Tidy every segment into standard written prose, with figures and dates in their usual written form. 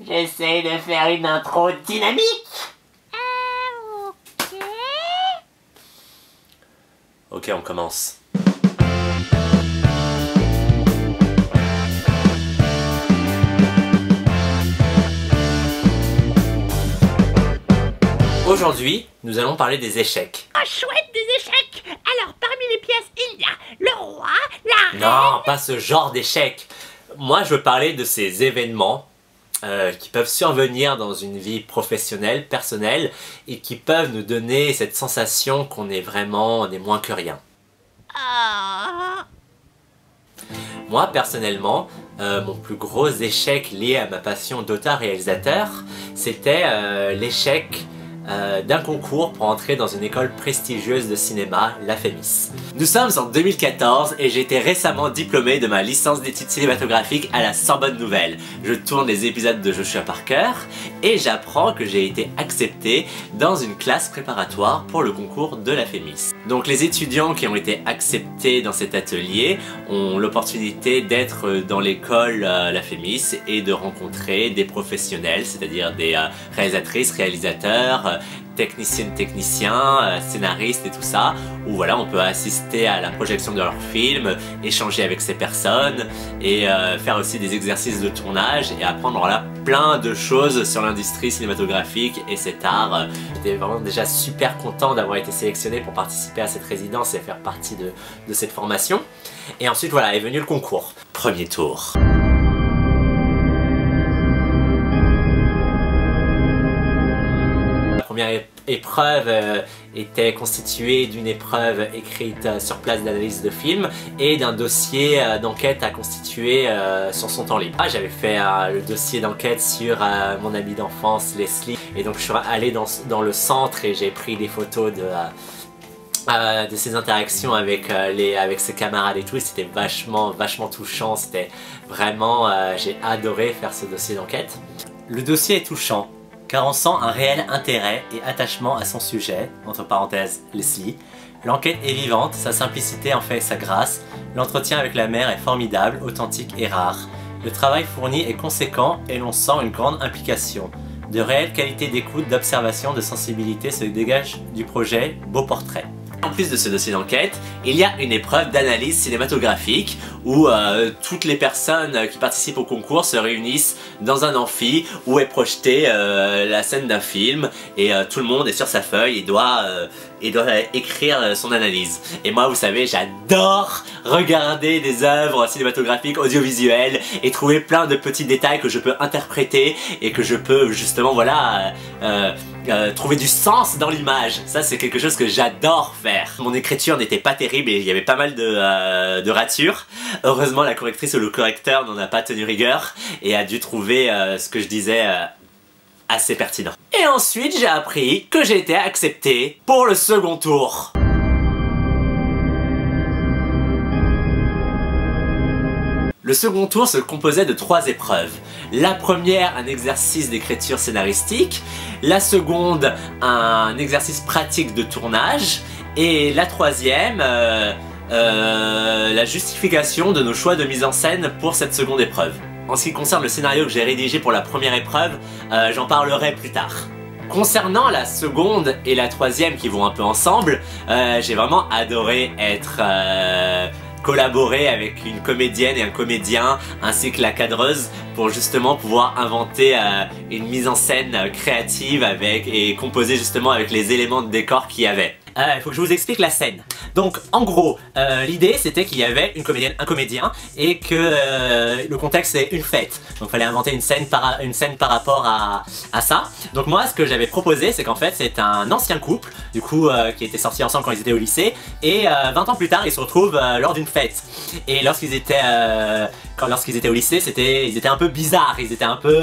J'essaie de faire une intro dynamique. Ok. Ok, on commence. Aujourd'hui, nous allons parler des échecs. Oh chouette, des échecs. Alors parmi les pièces, il y a le roi, la reine... Non, pas ce genre d'échecs. Moi, je veux parler de ces événements qui peuvent survenir dans une vie professionnelle, personnelle, et qui peuvent nous donner cette sensation qu'on est moins que rien. Oh. Moi, personnellement, mon plus gros échec lié à ma passion d'auteur-réalisateur, c'était l'échec d'un concours pour entrer dans une école prestigieuse de cinéma, la FEMIS. Nous sommes en 2014 et j'ai été récemment diplômé de ma licence d'études cinématographiques à la Sorbonne Nouvelle. Je tourne les épisodes de Joshua Parker et j'apprends que j'ai été accepté dans une classe préparatoire pour le concours de la FEMIS. Donc les étudiants qui ont été acceptés dans cet atelier ont l'opportunité d'être dans l'école la FEMIS et de rencontrer des professionnels, c'est-à-dire des réalisatrices, réalisateurs, techniciennes, techniciens, scénaristes et tout ça, où voilà, on peut assister à la projection de leur film, échanger avec ces personnes et faire aussi des exercices de tournage et apprendre voilà, plein de choses sur l'industrie cinématographique et cet art. J'étais vraiment déjà super content d'avoir été sélectionné pour participer à cette résidence et faire partie de cette formation. Et ensuite voilà, est venu le concours. Premier tour. La première épreuve était constituée d'une épreuve écrite sur place d'analyse de film et d'un dossier d'enquête à constituer sur son temps libre. J'avais fait le dossier d'enquête sur mon ami d'enfance Leslie et donc je suis allé dans le centre et j'ai pris des photos de ses interactions avec ses camarades et tout, et c'était vachement touchant, c'était vraiment, j'ai adoré faire ce dossier d'enquête. Le dossier est touchant, car on sent un réel intérêt et attachement à son sujet, entre parenthèses Leslie. L'enquête est vivante, sa simplicité en fait sa grâce, l'entretien avec la mère est formidable, authentique et rare. Le travail fourni est conséquent et l'on sent une grande implication. De réelles qualités d'écoute, d'observation, de sensibilité se dégagent du projet, beau portrait. En plus de ce dossier d'enquête, il y a une épreuve d'analyse cinématographique où toutes les personnes qui participent au concours se réunissent dans un amphi où est projetée la scène d'un film et tout le monde est sur sa feuille et doit écrire son analyse. Et moi, vous savez, j'adore regarder des œuvres cinématographiques, audiovisuelles et trouver plein de petits détails que je peux interpréter et que je peux justement, voilà, trouver du sens dans l'image. Ça, c'est quelque chose que j'adore faire. Mon écriture n'était pas terrible et il y avait pas mal de ratures. Heureusement, la correctrice ou le correcteur n'en a pas tenu rigueur et a dû trouver ce que je disais assez pertinent. Et ensuite, j'ai appris que j'ai été accepté pour le second tour. Le second tour se composait de 3 épreuves. La première, un exercice d'écriture scénaristique. La seconde, un exercice pratique de tournage. Et la troisième, la justification de nos choix de mise en scène pour cette seconde épreuve. En ce qui concerne le scénario que j'ai rédigé pour la première épreuve, j'en parlerai plus tard. Concernant la seconde et la troisième qui vont un peu ensemble, j'ai vraiment adoré collaborer avec une comédienne et un comédien ainsi que la cadreuse pour justement pouvoir inventer une mise en scène créative et composer justement avec les éléments de décor qu'il y avait. Il faut que je vous explique la scène. Donc en gros, l'idée c'était qu'il y avait une comédienne, un comédien et que le contexte c'est une fête. Donc il fallait inventer une scène par rapport à ça. Donc moi ce que j'avais proposé c'est qu'en fait c'est un ancien couple du coup qui était sortis ensemble quand ils étaient au lycée et 20 ans plus tard ils se retrouvent lors d'une fête. Et lorsqu'ils étaient au lycée, ils étaient un peu bizarres, ils étaient un peu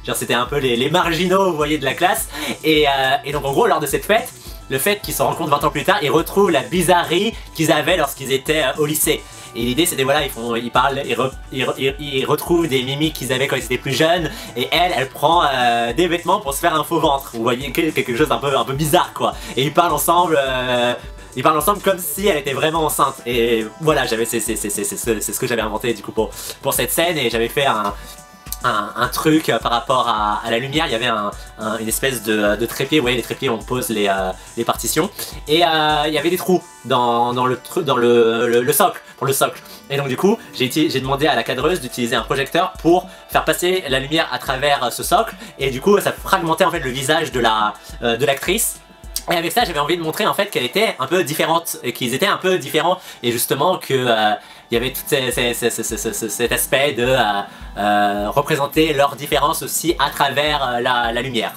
genre c'était un peu les marginaux vous voyez de la classe et donc en gros lors de cette fête, le fait qu'ils se rencontrent 20 ans plus tard, ils retrouvent la bizarrerie qu'ils avaient lorsqu'ils étaient au lycée. Et l'idée c'était voilà, ils retrouvent des mimiques qu'ils avaient quand ils étaient plus jeunes et elle prend des vêtements pour se faire un faux ventre. Vous voyez quelque chose d'un peu bizarre quoi. Et ils parlent ensemble comme si elle était vraiment enceinte. Et voilà, c'est ce que j'avais inventé du coup pour cette scène et j'avais fait un truc par rapport à la lumière. Il y avait une espèce de trépied. Vous voyez les trépieds où on pose les partitions. Et il y avait des trous dans le socle, pour le socle. Et donc du coup, j'ai demandé à la cadreuse d'utiliser un projecteur pour faire passer la lumière à travers ce socle. Et du coup, ça fragmentait en fait le visage de l'actrice. Et avec ça, j'avais envie de montrer en fait qu'elle était un peu différente, et qu'ils étaient un peu différents, et justement que il y avait tout cet aspect de représenter leurs différences aussi à travers la lumière.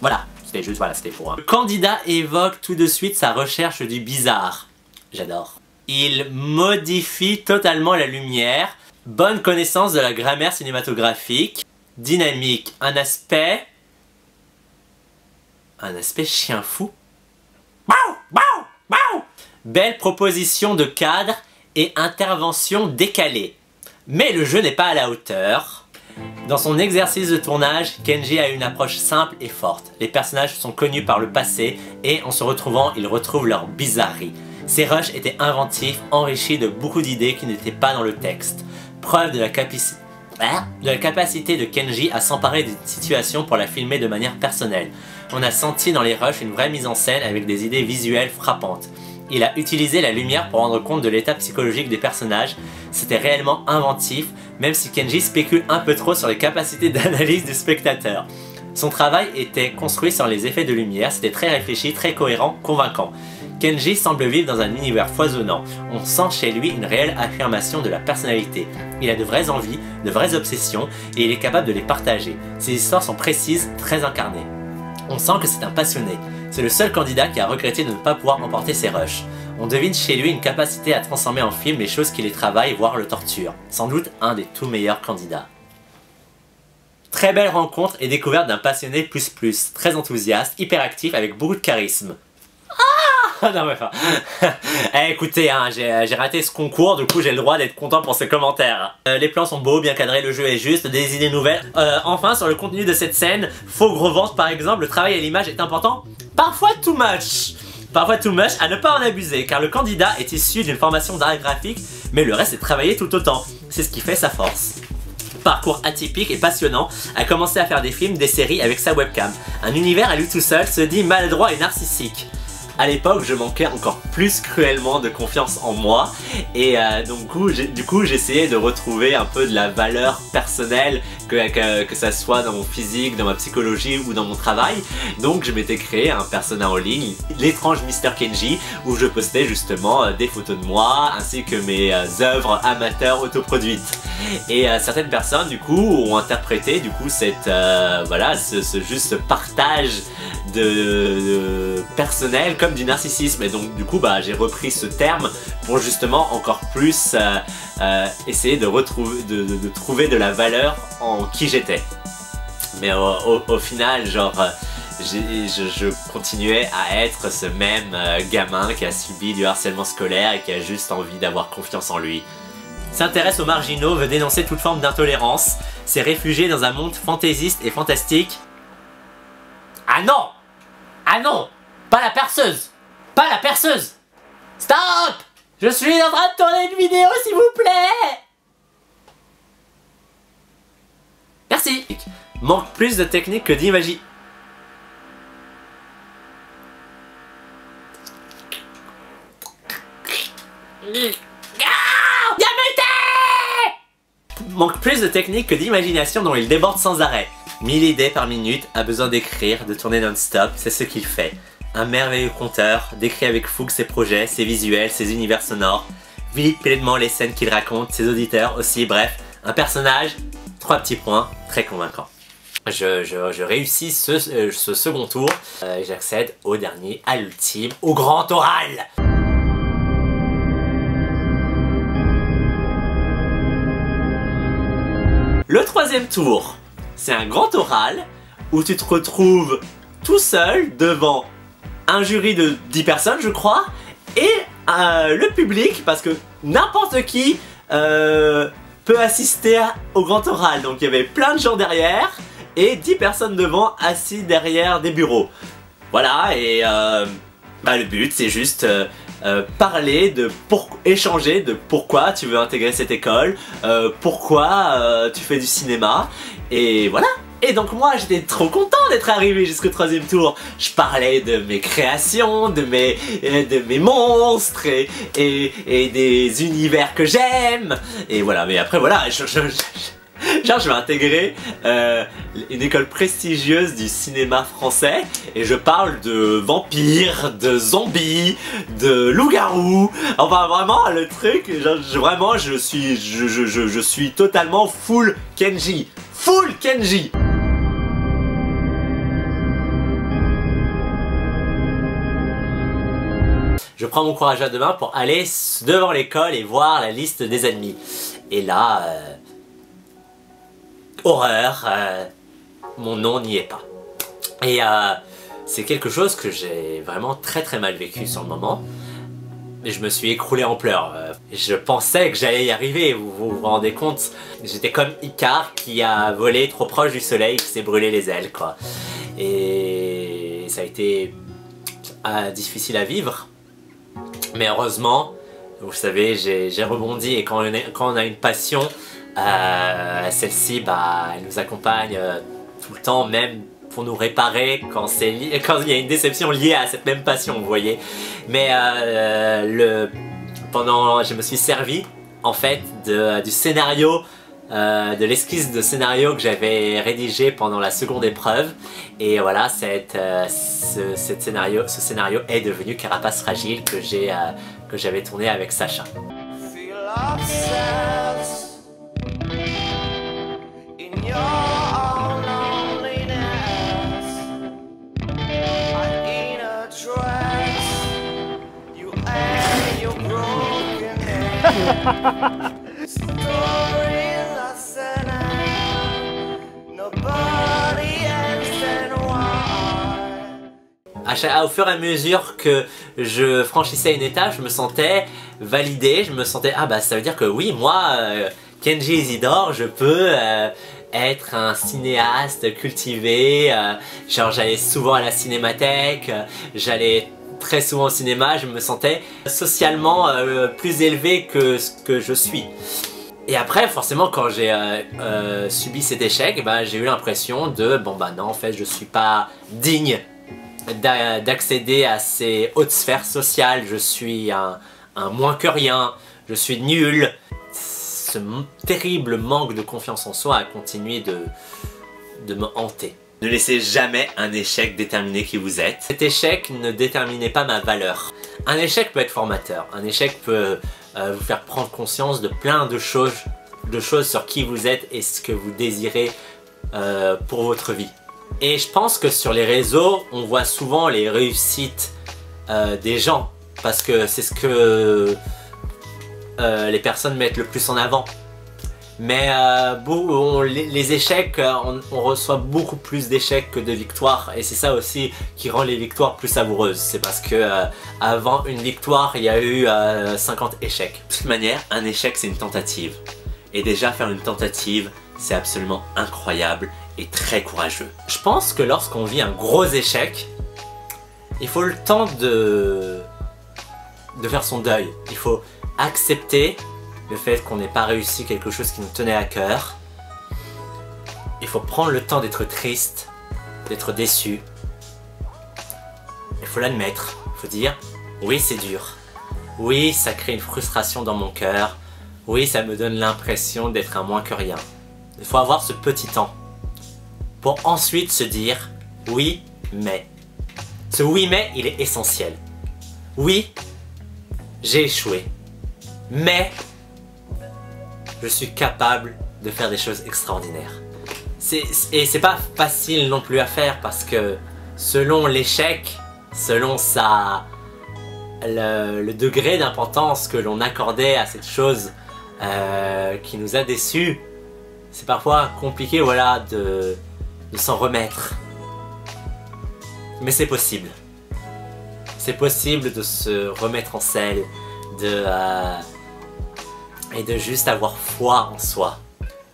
Voilà, c'était juste, voilà, c'était pour... Le candidat évoque tout de suite sa recherche du bizarre. J'adore. Il modifie totalement la lumière, bonne connaissance de la grammaire cinématographique, dynamique, un aspect chien fou. Belle proposition de cadre et intervention décalée. Mais le jeu n'est pas à la hauteur. Dans son exercice de tournage, Kenji a une approche simple et forte. Les personnages sont connus par le passé et en se retrouvant, ils retrouvent leur bizarrerie. Ces rushs étaient inventifs, enrichis de beaucoup d'idées qui n'étaient pas dans le texte. Preuve de la capacité de Kenji à s'emparer d'une situation pour la filmer de manière personnelle. On a senti dans les rushs une vraie mise en scène avec des idées visuelles frappantes. Il a utilisé la lumière pour rendre compte de l'état psychologique des personnages. C'était réellement inventif, même si Kenji spécule un peu trop sur les capacités d'analyse du spectateur. Son travail était construit sur les effets de lumière, c'était très réfléchi, très cohérent, convaincant. Kenji semble vivre dans un univers foisonnant. On sent chez lui une réelle affirmation de la personnalité. Il a de vraies envies, de vraies obsessions, et il est capable de les partager. Ses histoires sont précises, très incarnées. On sent que c'est un passionné. C'est le seul candidat qui a regretté de ne pas pouvoir emporter ses rushs. On devine chez lui une capacité à transformer en film les choses qui les travaillent, voire le torturent. Sans doute un des tout meilleurs candidats. Très belle rencontre et découverte d'un passionné plus, très enthousiaste, hyperactif, avec beaucoup de charisme. Non mais enfin... écoutez, hein, j'ai raté ce concours, du coup j'ai le droit d'être content pour ces commentaires. Les plans sont beaux, bien cadrés, le jeu est juste, des idées nouvelles. Enfin, sur le contenu de cette scène, faux gros ventre par exemple, le travail à l'image est important. Parfois too much. Parfois too much, à ne pas en abuser, car le candidat est issu d'une formation d'art graphique, mais le reste est travaillé tout autant. C'est ce qui fait sa force. Parcours atypique et passionnant, a commencé à faire des films, des séries avec sa webcam. Un univers à lui tout seul, se dit maladroit et narcissique. À l'époque, je manquais encore plus cruellement de confiance en moi et donc du coup j'essayais de retrouver un peu de la valeur personnelle, que ça soit dans mon physique, dans ma psychologie ou dans mon travail. Donc je m'étais créé un persona en ligne, l'étrange Mr Kenji, où je postais justement des photos de moi ainsi que mes œuvres amateurs autoproduites. Et certaines personnes du coup ont interprété du coup cette voilà ce partage de personnel comme du narcissisme, et donc du coup j'ai repris ce terme pour justement encore plus essayer de trouver de la valeur en qui j'étais. Mais au final genre je continuais à être ce même gamin qui a subi du harcèlement scolaire et qui a juste envie d'avoir confiance en lui. S'intéresse aux marginaux, veut dénoncer toute forme d'intolérance, s'est réfugié dans un monde fantaisiste et fantastique. Ah non! Ah non! Pas la perceuse! Pas la perceuse! Stop! Je suis en train de tourner une vidéo, s'il vous plaît! Merci! Manque plus de technique que d'imagination. Manque plus de technique que d'imagination dont il déborde sans arrêt. 1000 idées par minute, a besoin d'écrire, de tourner non-stop, c'est ce qu'il fait. Un merveilleux conteur, décrit avec fougue ses projets, ses visuels, ses univers sonores, vit pleinement les scènes qu'il raconte, ses auditeurs aussi, bref, un personnage, 3 petits points, très convaincant. Je réussis ce second tour, j'accède au dernier, à l'ultime, au grand oral. Le troisième tour, c'est un grand oral où tu te retrouves tout seul devant un jury de 10 personnes je crois et le public, parce que n'importe qui peut assister au grand oral. Donc il y avait plein de gens derrière et 10 personnes devant assis derrière des bureaux. Voilà, et le but c'est juste parler, échanger de pourquoi tu veux intégrer cette école, pourquoi tu fais du cinéma, et voilà. Et donc moi j'étais trop content d'être arrivé jusqu'au 3e tour. Je parlais de mes créations, de mes monstres et des univers que j'aime. Et voilà, mais après voilà, genre je vais intégrer une école prestigieuse du cinéma français et je parle de vampires, de zombies, de loups-garous. Enfin vraiment le truc, vraiment je suis totalement full Kenji. Full Kenji. Je prends mon courage à deux mains pour aller devant l'école et voir la liste des ennemis. Et là, horreur, mon nom n'y est pas. Et c'est quelque chose que j'ai vraiment très mal vécu sur le moment. Et je me suis écroulé en pleurs. Je pensais que j'allais y arriver, vous vous rendez compte? J'étais comme Icare qui a volé trop proche du soleil, qui s'est brûlé les ailes, quoi. Et ça a été difficile à vivre. Mais heureusement, vous savez, j'ai rebondi et quand on a une passion, celle-ci, bah, elle nous accompagne tout le temps, même pour nous réparer quand il y a une déception liée à cette même passion, vous voyez. Mais je me suis servi en fait du scénario, de l'esquisse de scénario que j'avais rédigé pendant la seconde épreuve. Et voilà, ce scénario est devenu Carapace Fragile que j'avais tourné avec Sacha. Au fur et à mesure que je franchissais une étape, je me sentais validé, je me sentais ah bah ça veut dire que oui, moi Kenji Isidore, je peux être un cinéaste cultivé, genre j'allais souvent à la cinémathèque, j'allais très souvent au cinéma, je me sentais socialement plus élevé que ce que je suis. Et après forcément quand j'ai subi cet échec, bah, j'ai eu l'impression de bon bah non en fait je suis pas digne d'accéder à ces hautes sphères sociales, je suis un moins que rien, je suis nul. Ce terrible manque de confiance en soi a continué de me hanter. Ne laissez jamais un échec déterminer qui vous êtes. Cet échec ne déterminait pas ma valeur. Un échec peut être formateur, un échec peut vous faire prendre conscience de plein de choses sur qui vous êtes et ce que vous désirez pour votre vie. Et je pense que sur les réseaux, on voit souvent les réussites des gens parce que c'est ce que les personnes mettent le plus en avant. Mais les échecs, on reçoit beaucoup plus d'échecs que de victoires et c'est ça aussi qui rend les victoires plus savoureuses. C'est parce que avant une victoire, il y a eu 50 échecs. De toute manière, un échec c'est une tentative. Et déjà faire une tentative, c'est absolument incroyable et très courageux. Je pense que lorsqu'on vit un gros échec, il faut le temps de faire son deuil. Il faut accepter le fait qu'on n'ait pas réussi quelque chose qui nous tenait à cœur. Il faut prendre le temps d'être triste, d'être déçu. Il faut l'admettre. Il faut dire, oui c'est dur. Oui ça crée une frustration dans mon cœur. Oui ça me donne l'impression d'être un moins que rien. Il faut avoir ce petit temps pour ensuite se dire oui mais. Ce oui mais il est essentiel. Oui, j'ai échoué. Mais je suis capable de faire des choses extraordinaires. Et c'est pas facile non plus à faire parce que selon l'échec, selon le degré d'importance que l'on accordait à cette chose qui nous a déçus, c'est parfois compliqué voilà, de s'en remettre. Mais c'est possible. C'est possible de se remettre en selle, et de juste avoir foi en soi.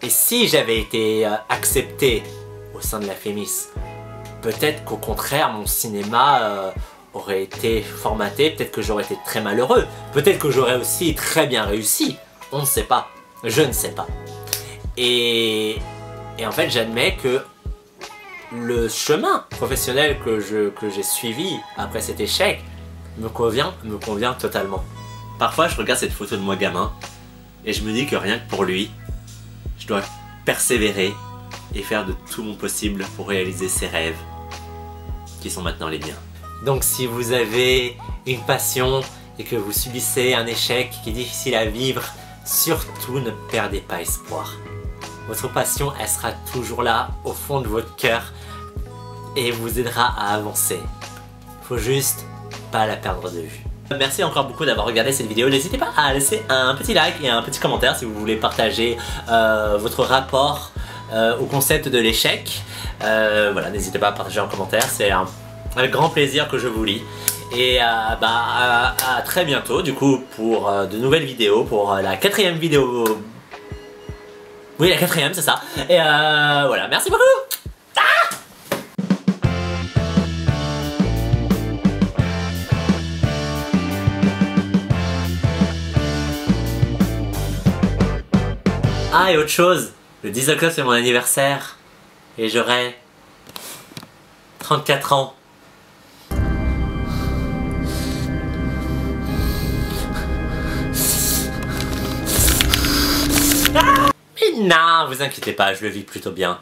Et si j'avais été accepté au sein de la Fémis, peut-être qu'au contraire mon cinéma aurait été formaté, peut-être que j'aurais été très malheureux, peut-être que j'aurais aussi très bien réussi, on ne sait pas, je ne sais pas. Et en fait j'admets que le chemin professionnel que j'ai suivi après cet échec me convient totalement. Parfois je regarde cette photo de moi gamin et je me dis que rien que pour lui, je dois persévérer et faire de tout mon possible pour réaliser ses rêves qui sont maintenant les miens. Donc si vous avez une passion et que vous subissez un échec qui est difficile à vivre, surtout ne perdez pas espoir. Votre passion, elle sera toujours là au fond de votre cœur et vous aidera à avancer. Faut juste pas la perdre de vue. Merci encore beaucoup d'avoir regardé cette vidéo. N'hésitez pas à laisser un petit like et un petit commentaire si vous voulez partager votre rapport au concept de l'échec. Voilà, n'hésitez pas à partager en commentaire, c'est avec grand plaisir que je vous lis. Et à très bientôt du coup pour de nouvelles vidéos, pour la 4e vidéo. Oui, la 4e, c'est ça. Et voilà, merci beaucoup. Ah, et autre chose, le 10 octobre c'est mon anniversaire et j'aurai 34 ans. Mais non, vous inquiétez pas, je le vis plutôt bien.